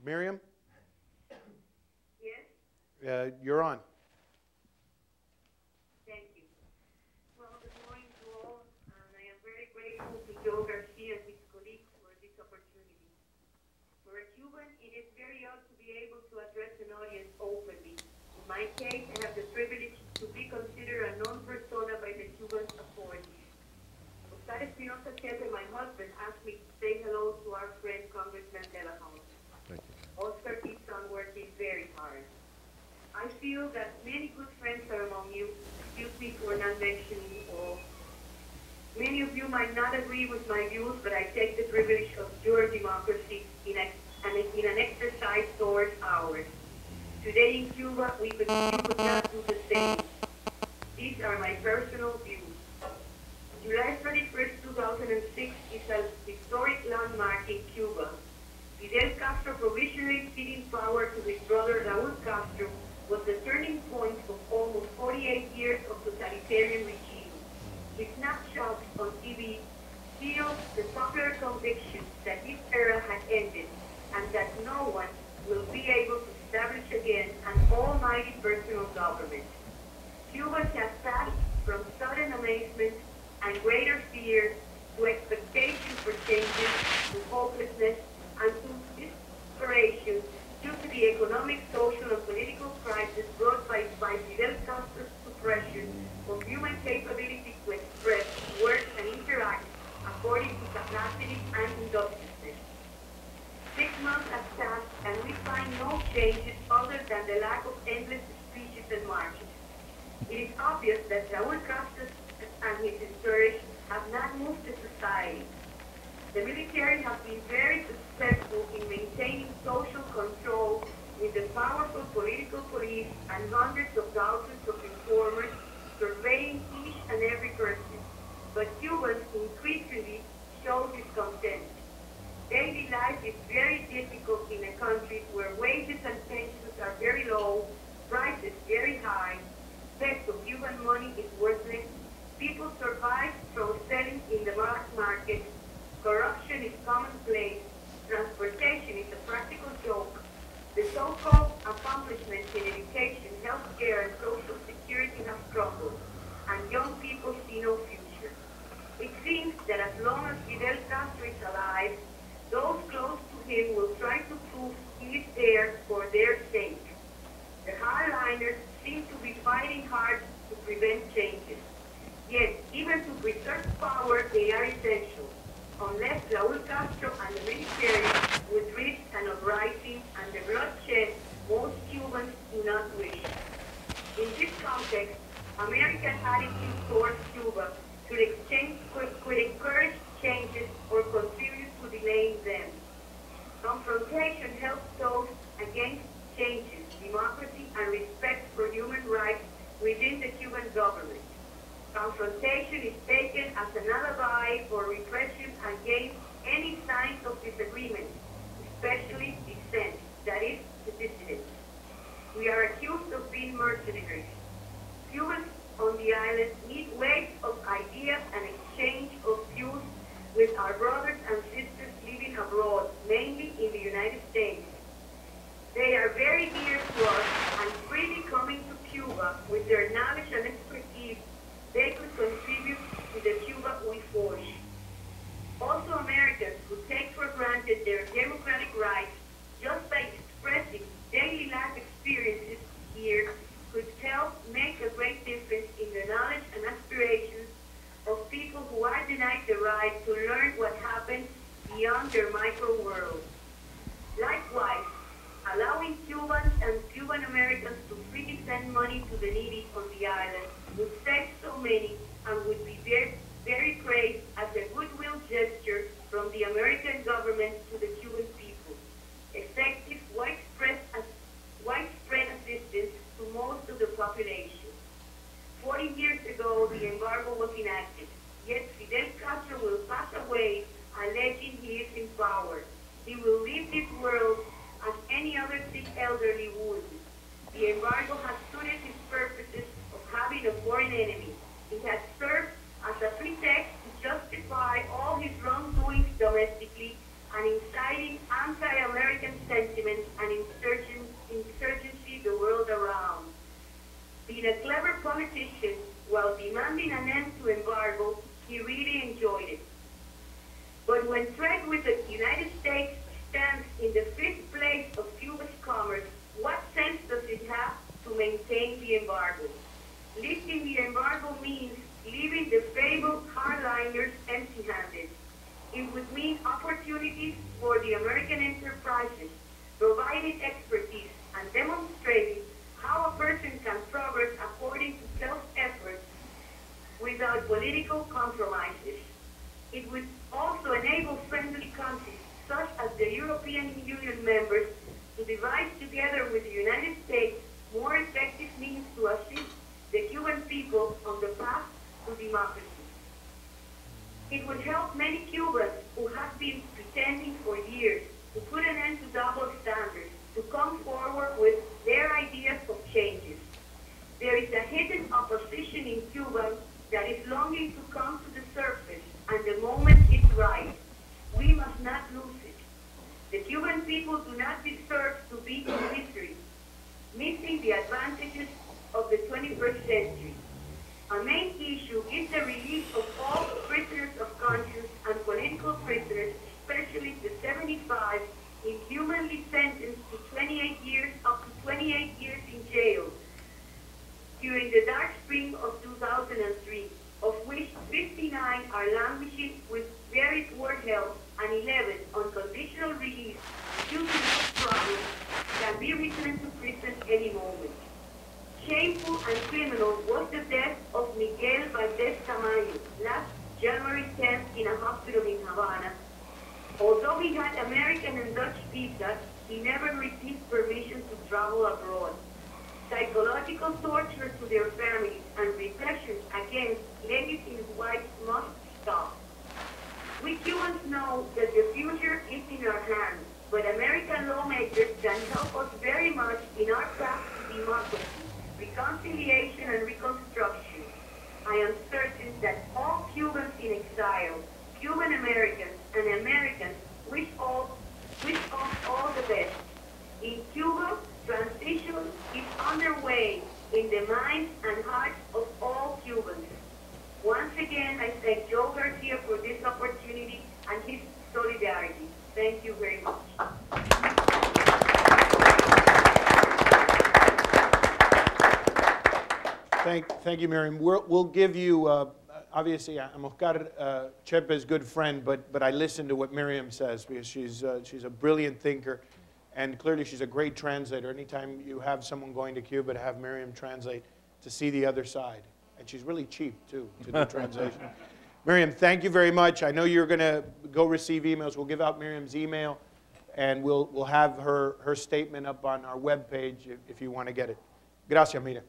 Miriam? Yes? You're on. Thank you. Well, good morning to all, and I am very grateful to Joe Garcia and his colleagues for this opportunity. For a Cuban, it is very odd to be able to address an audience openly. In my case, I have the privilege to be considered a non-persona by the Cuban authorities. Oscar Espinosa Chepe, my husband, asked me to say hello to our friend Congressman Delahunt. Thank you. Oscar keeps on working very hard. I feel that many good friends are among you. Excuse me for not mentioning all. Many of you might not agree with my views, but I take the privilege of your democracy in an exercise towards ours. Today in Cuba, you could not do the same. These are my personal views. July 31st, 2006 is a historic landmark in Cuba. Fidel Castro provisionally ceding power to his brother Raúl Castro was the turning point of almost 48 years of totalitarian regime. The snapshots on TV sealed the popular conviction that this era had ended and that no one will be able to establish again an almighty personal government. Cuba has passed from sudden amazement and greater fear to expectation for changes, to hopelessness, and to desperation due to the economic, social, and political crisis brought by Fidel Castro's suppression of human capability to express, work, and interact according to capacity and industriousness. 6 months have passed, and we find no changes other than the lack of endless speeches and marches. It is obvious that Raúl Castro and his entourage have not moved the society. The military have been very successful in maintaining social control with the powerful political police and hundreds of thousands of informers surveying each and every person. But Cubans increasingly show discontent. Daily life is very difficult in a country where wages and pensions are very low, prices very high, peso Cuban money is worthless, people survive from selling in the black market, corruption is commonplace, transportation is a practical joke, the so-called accomplishments in education, healthcare, and social security have crumbled, and young people see no future. It seems that as long as Fidel Castro is alive, those close to him will try to prove he is there for their sake. The hardliners seem to be fighting hard to prevent changes. Yet, even to preserve power, they are essential, unless Raúl Castro and the military would risk an uprising and the bloodshed most Cubans do not wish. In this context, American attitude towards Cuba could encourage changes or contribute to delaying them. Confrontation helps those against changes, democracy, and respect for human rights within the Cuban government. Confrontation is taken as an alibi for repression against any signs of disagreement, especially dissent, that is, the dissidents. We are accused of being mercenaries. Cubans on the island need waves of ideas and exchange of views with our brothers and sisters living abroad, mainly in the United States. They are very dear to us, and freely coming to Cuba with their knowledge and expertise, they could contribute to the Cuba we forge. Also, Americans who take for granted their democratic rights just by expressing daily life experiences here could help make a great difference in the knowledge and aspirations of people who are denied the right to learn what happens beyond their micro world. Likewise, demanding an end to embargo, he really enjoyed it. But when trade with the United States stands in the fifth place of Cuba's commerce, what sense does it have to maintain the embargo? Lifting the embargo means leaving the fabled hardliners empty-handed. It would mean opportunities for the American enterprises, providing expertise and demonstrating how a person can progress according to self-effort without political compromises. It would also enable friendly countries, such as the European Union members, to devise together with the United States more effective means to assist the Cuban people on the path to democracy. It would help many Cubans who have been pretending for years to put an end to double standards, to come forward with their ideas of changes. There is a hidden opposition in Cuba that is longing to come to the surface, and the moment is right. We must not lose it. The Cuban people do not deserve to be in misery, missing the advantages of the 21st century. Our main issue is the release of all prisoners of conscience and political prisoners, especially the 75 inhumanly sentenced to 28 years, up to 28 years in jail during the dark spring of 2003, of which 59 are languishing with very poor health and 11 on conditional release due to health problems can be returned to prison any moment. Shameful and criminal was the death of Miguel Valdez Tamayo last January 10th in a hospital in Havana. Although he had American and Dutch visas, he never received permission to travel abroad. Psychological torture to their families and repression against legitimate whites must stop. We Cubans know that the future is in our hands, but American lawmakers can help us very much in our path to democracy, reconciliation, and reconstruction. I am certain that all Cubans in exile, Cuban Americans, and Americans wish us all the best. In Cuba, transition is underway in the minds and hearts of all Cubans. Once again, I thank Joe Garcia for this opportunity and his solidarity. Thank you very much. Thank you, Miriam. We'll give you, obviously, I'm Oscar Chepe's good friend, but I listen to what Miriam says because she's a brilliant thinker, and clearly she's a great translator. Anytime you have someone going to Cuba, to have Miriam translate, to see the other side. And she's really cheap, too, to do translation. Miriam, thank you very much. I know you're going to go receive emails. We'll give out Miriam's email, and we'll have her statement up on our webpage if you want to get it. Gracias, Miriam.